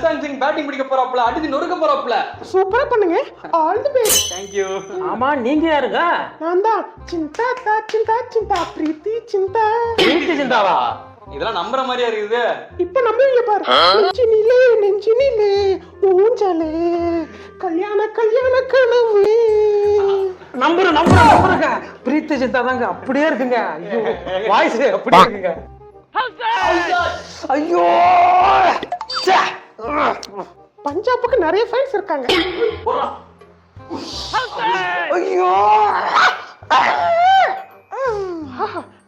Ishant Singh batting பிடிக்க போறாப்ல, அடிச்சு நொறுக்க போறாப்ல. சூப்பரா பண்ணுங்க. All the best. Thank you. ஆமா நீங்க யாருங்க? நான் தான் சிந்தா சிந்தா சிந்தா பிரீத்தி சிந்தா. பிரீத்தி சிந்தாவா? இதெல்லாம் நம்புற மாதிரியா இருக்குது. இப்ப நம்புவீங்க பாரு. நெஞ்சினிலே ஊஞ்சலே கல்யாண கல்யாண கனவு. நம்புறேங்க. பிரீத்தி சிந்தா தாங்க அப்படியே இருக்குங்க. ஐயோ வாய்ஸ் அப்படியே இருக்குங்க. ஐயோ பஞ்சாபுக்கு நிறைய ஃபேன்ஸ் இருக்காங்க. ஐயோ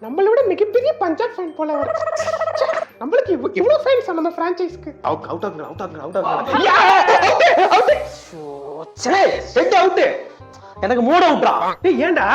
நம்மளை விட மிகப்பெரிய பஞ்சாப் ஃபேன் போல இருக்கு. நம்மளுக்கு இவ்வளவு ஃபேன்ஸ் நம்ம பிரான்ச்சைஸ்க்கு. அவுட் எனக்கு மூட் அவுட்ரா. ஏய் ஏன்டா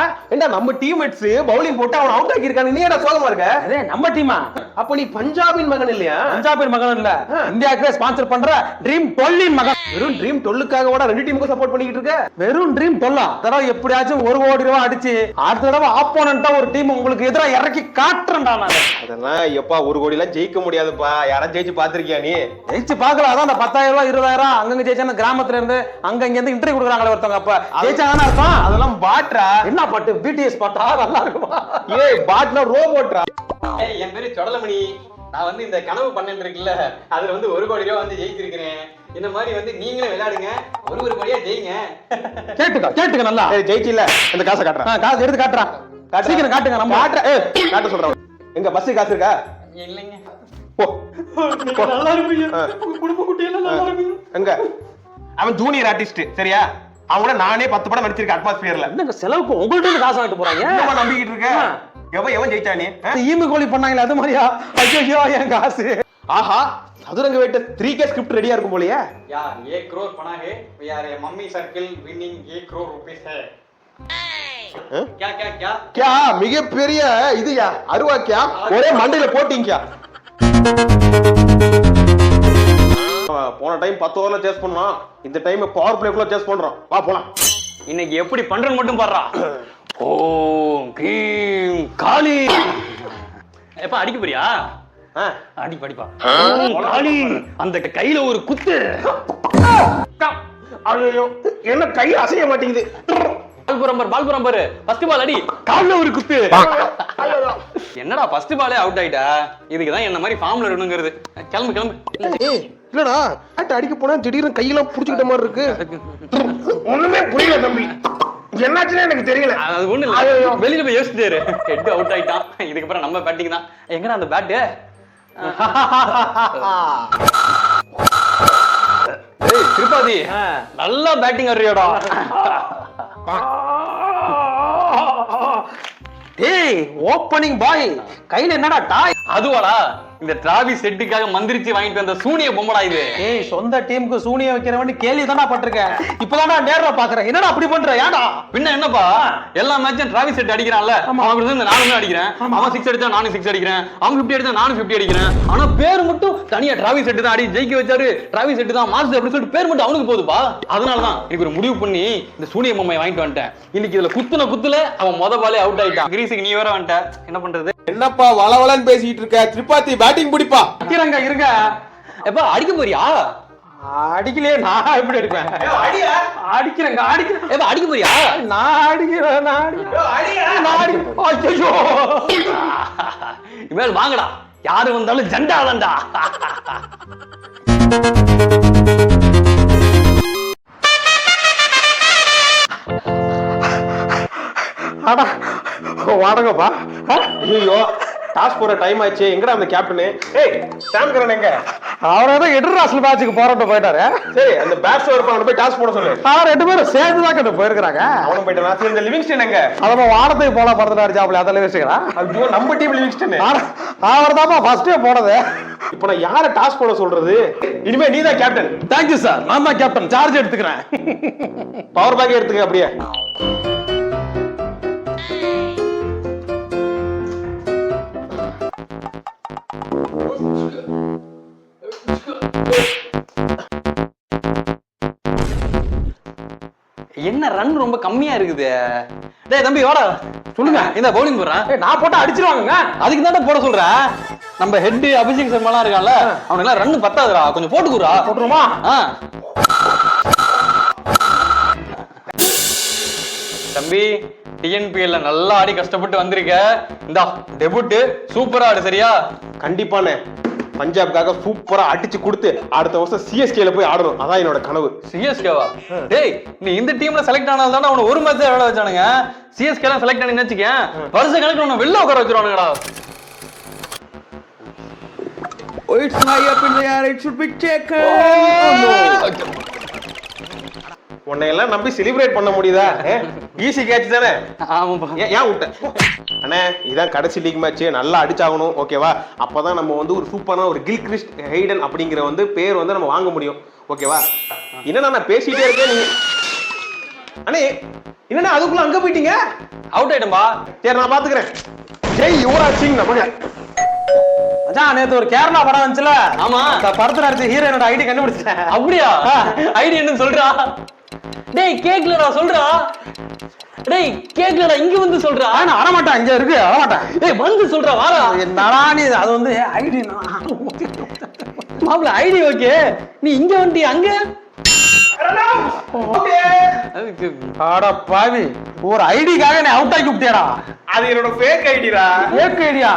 நம்ம டீம்மேட்ஸ் பவுலிங் போட்டு அவன் அவுட் ஆக்கி இருக்காங்க. நீ ஏன்டா சோகமா இருக்க? அதே நம்ம டீமா? அப்ப நீ பஞ்சாபின் மகன் இல்லையா? பஞ்சாபின் மகன் இல்ல, இந்தியாவுக்கு ஸ்பான்சர் பண்ற ட்ரீம் 12 மகன். வெறும் ட்ரீம் 12க்காக கூட ரெண்டு டீமுக்கும் சப்போர்ட் பண்ணிட்டு இருக்க? வெறும் ட்ரீம் 12 தடவை எப்படியாச்சும் 1 கோடி ரூபாய் அடிச்சு அடுத்த தடவை ஆப்போனண்டா ஒரு டீம் உங்களுக்கு எதிரா இறக்கி காட்டுறேன்டா நான். அதெல்லாம் எப்பா 1 கோடி எல்லாம் ஜெயிக்க முடியாதுப்பா. யாரும் ஜெயிச்சு பாத்திருக்கியா நீ? ஜெயிச்சு பாக்கல. அதான் அந்த 10,000 ரூபாய் 20,000 அங்கங்க ஜெயிச்சா கிராமத்துல இருந்து அங்க இங்க இருந்து இன்டர்வியூ கொடுக்குறாங்களே ஒருத்தவங்க. அப்ப ஜெயிச்சாங்கன்னா அர்த்தம். அதெல்லாம் பாட்ரா. என்ன பாட்டு? பிடிஎஸ் பாட்டா? நல்லா இருக்குமா? ஏய் பாட்னா ரோபோட்ரா. ஏய் என் பேரு சொடலமணி. நான் வந்து இந்த கனவு பண்ணேன் இருக்குல்ல, அதுல வந்து 1 கோடி ரூபாய் வந்து ஜெயிச்சிருக்கிறேன். இந்த மாதிரி வந்து நீங்களும் விளையாடுங்க, ஒரு கோடியா ஜெயிங்க. கேட்டுக்க நல்லா. ஏய் ஜெயிச்சில இந்த காசை காட்றா. காசு எடுத்து காட்டுறா. சீக்கிரம் காட்டுங்க. நம்ம காட்றா. ஏய் காட்ட சொல்றேன். எங்க பஸ் காசு இருக்கா? இல்லைங்க. போ. நல்லா இருப்பீங்க. உங்க குடும்ப குட்டியெல்லாம் நல்லா இருப்பீங்க. எங்க அவன் ஜூனியர் ஆர்டிஸ்ட் சரியா? அவங்கள நானே 10 படம் நடிச்சிருக்கேன் அட்மாஸ்பியர்ல. என்னங்க செலவுக்கு உங்கள்ட்ட இருந்து காசு வாங்கிட்டு போறாங்க? என்னமா நம்பிக்கிட்டு இருக்க? எவன் ஜெயிச்சா நீ? ஈமு கோழி பண்ணாங்களே அது மாதிரியா? ஐயோ என் காசு. ஆஹா சதுரங்க வேட்ட 3K ஸ்கிரிப்ட் ரெடியா இருக்கும் போலயே. यार 1 करोड़ बना है यार, mummy circle winning 1 crore rupees है. क्या क्या क्या क्या மிகப்பெரிய இதுயா அருவாக்கியா ஒரே மண்டையில போட்டீங்கயா. போன டைம் 10 ஓவர்ல சேஸ் பண்ணோம். இந்த டைம் பவர் பிளேக்குள்ள சேஸ் பண்றோம். வா போலாம். இன்னைக்கு எப்படி பண்றேன்னு மட்டும் பாறா. ஓம் கீம் காளி. எப்ப அடிக்க போறியா? அடி படிப்பா. காளி அந்த கையில ஒரு குத்து. ஐயோ என்ன கை அசைய மாட்டேங்குது. பால் பாரு ஃபர்ஸ்ட் பால் அடி. கால்ல ஒரு குத்து. என்னடா ஃபர்ஸ்ட் பாலே அவுட் ஆயிட்டா? இதுக்கு தான் என்ன மாதிரி ஃபார்ம்ல இருக்கணும்ங்கிறது. கிளம்பு. ஏய் இல்லடா பேட் அடிக்க போனா திடீர்னு கையெல்லாம் புடிச்சிட்ட மாதிரி இருக்கு. ஒண்ணுமே புரியல தம்பி. என்னாச்சுன்னு எனக்கு தெரியல. அது ஒண்ணு இல்ல. வெளியில போய் யோசிச்சாரு. ஹெட் அவுட் ஆயிட்டான். இதுக்கு அப்புறம் நம்ம பேட்டிங் தான். எங்கடா அந்த பேட்? ஏய் திருப்பாதி நல்லா பேட்டிங் ஆடுறியாடா. டேய் ஓப்பனிங் பாய் கையில என்னடா டாய்? அதுவாடா இந்த டிராவி செட்டுக்காக மந்திரிச்சு வாங்கிட்டு வந்த சூனிய பொம்மடா இது. ஏய் சொந்த டீமுக்கு சூனிய வைக்கிறவன்னு கேள்வி தானா பட்டிருக்கேன். இப்பதான்டா நேர்ல பாக்குறேன். என்னடா அப்படி பண்ற? ஏடா பின்ன என்னப்பா எல்லா மேட்சும் டிராவி செட் அடிக்கிறான்ல, அவன் இருந்து நானும் அடிக்கிறேன். அவன் 6 அடிச்சா நானும் 6 அடிக்கிறேன். அவன் 50 அடிச்சா நானும் 50 அடிக்கிறேன். ஆனா பேர் மட்டும் தனியா டிராவி செட் தான் அடி ஜெயிக்க வச்சாரு. டிராவி செட் தான் மார்க்ஸ் அப்படி சொல்லிட்டு பேர் மட்டும் அவனுக்கு போகுதுப்பா. அதனாலதான் எனக்கு ஒரு முடிவு பண்ணி இந்த சூனிய பொம்மையை வாங்கிட்டு வந்துட்டேன். இன்னைக்கு இதுல குத்துல அவன் முத பாலே அவுட் ஆயிட்டான். கிரீஸுக்கு நீ வேற வந்துட்ட, என்ன பண்றது? என்னப்பா வளவளன்னு பேசிட்டு இருக்க? திரிபாத்தி பேட்டிங் பிடிப்பா. இருங்க எப்ப அடிக்க போறியா? அடிக்கலையே நான் எப்படி அடிப்பேன்? அடிக்கிறேன். எப்ப அடிக்க போறியா? நான் அடிக்கிறேன். ஐயோ இனிமேல் வாங்கடா, யாரு வந்தாலும் ஜண்டா தான்டா. வாடகப்பா. ஐயோ டாஸ் போற டைம் ஆச்சு. எங்கடா அந்த கேப்டன்? ஏய் சாம் கரன் எங்க? அவரதான் இன்டர்நேஷனல் மேட்சுக்கு போராட்டம் போயிட்டாரு. சரி அந்த பேட்ஸ்மேன் இருப்பான் போய் டாஸ் போட சொல்லு. ரெண்டு பேரும் சேர்ந்து தான் கிட்ட போயிருக்காங்க. அவனும் போயிட்டான். சரி இந்த லிவிங்ஸ்டன் எங்க? அவன் வானத்துக்கு போல பறந்துட்டாரு ஜாப்ல. அதெல்லாம் வச்சுக்கிறான். ஐயோ நம்ம டீம் லிவிங்ஸ்டன். அவர் தான் ஃபர்ஸ்டே போனது. இப்போ நான் யாரை டாஸ் போட சொல்றது? இனிமே நீ தான் கேப்டன். Thank you sir. நான் தான் கேப்டன். சார்ஜ் எடுத்துக்கிறேன். பவர் பேக் எடுத்துக்க அப்படியே. என்ன ரன் ரொம்ப கம்மியா இருக்குது. டேய் தம்பி வாடா. சொல்லுங்க. இந்த பவுலிங் போடுறேன். நான் போட்டா அடிச்சிருவாங்க. அதுக்கு தான் போட சொல்றேன். நம்ம ஹெட் அபிஷேக் சர்மாலாம் இருக்கான்ல அவனுக்கு எல்லாம் ரன் பத்தாதுடா கொஞ்சம் போட்டுக்குறா போட்டுருமா? தம்பி டிஎன்பிஎல்ல நல்லா ஆடி கஷ்டப்பட்டு வந்திருக்க இந்தா டெபுட் சூப்பரா ஆடு சரியா கண்டிப்பாண்ணே பஞ்சாப்காக சூப்பரா அடிச்சு கொடுத்து அடுத்த வருஷம் சிஎஸ்கேல போய் ஆடணும் அதான் என்னோட கனவு. சிஎஸ்கேவா டேய் நீ இந்த டீம்ல செலக்ட் ஆனதால தான் அவன ஒரு மேட்ச் விளையாட வச்சானுங்க சிஎஸ்கே எல்லாம் செலக்ட் ஆனி நினைச்சுக்கேன் வருஷ கணக்குல உன்னை வெளில உட்கார வச்சிருவானுங்கடா. Oh, it's high up in the air. It should be taken. உன்னை எல்லாம் நம்பி செலிப்ரேட் பண்ண முடியுதா? ஈஸி கேட்ச் தானே? ஆமாப்பா. ஏன் விட்ட அண்ணே? இதான் கடைசி லீக் மேட்ச், நல்லா அடிச்சாகணும் ஓகேவா? அப்பதான் நம்ம வந்து ஒரு சூப்பரான ஒரு கில்கிறிஸ்ட் ஹெய்டன் அப்படிங்கிற வந்து பேர் வந்து நம்ம வாங்க முடியும் ஓகேவா? என்னன்னா நான் பேசிட்டே இருக்கேன் நீங்க அண்ணே என்னண்ணா அதுக்குள்ள அங்க போயிட்டீங்க? அவுட் ஆயிட்டம்பா. சரி நான் பாத்துக்கிறேன். ஜெய் யுவராஜ் சிங் நமக்கு. மச்சான் நேத்து ஒரு கேரளா படம் வந்துச்சுல, ஆமா அந்த படத்துல நடிச்ச ஹீரோனோட ஐடி கண்டுபிடிச்சேன். அப்படியா? ஐடி என்னன்னு சொல்றா. டேய் கேக்கலடா சொல்றா. டேய் கேக்கலடா இங்க வந்து சொல்றா. நான் வரமாட்டேன், இங்க இருக்கு வரமாட்டேன். டேய் வந்து சொல்றா வாடா. என்னடா நீ அது வந்து ஐடி மாப்ள ஐடி ஓகே நீ இங்க வந்து அங்க ஆடா பாவி ஒரு ஐடிக்காக நீ அவுட் ஆக்கி விட்டியாடா. அது என்னோட ஃபேக் ஐடிடா. Fake idea?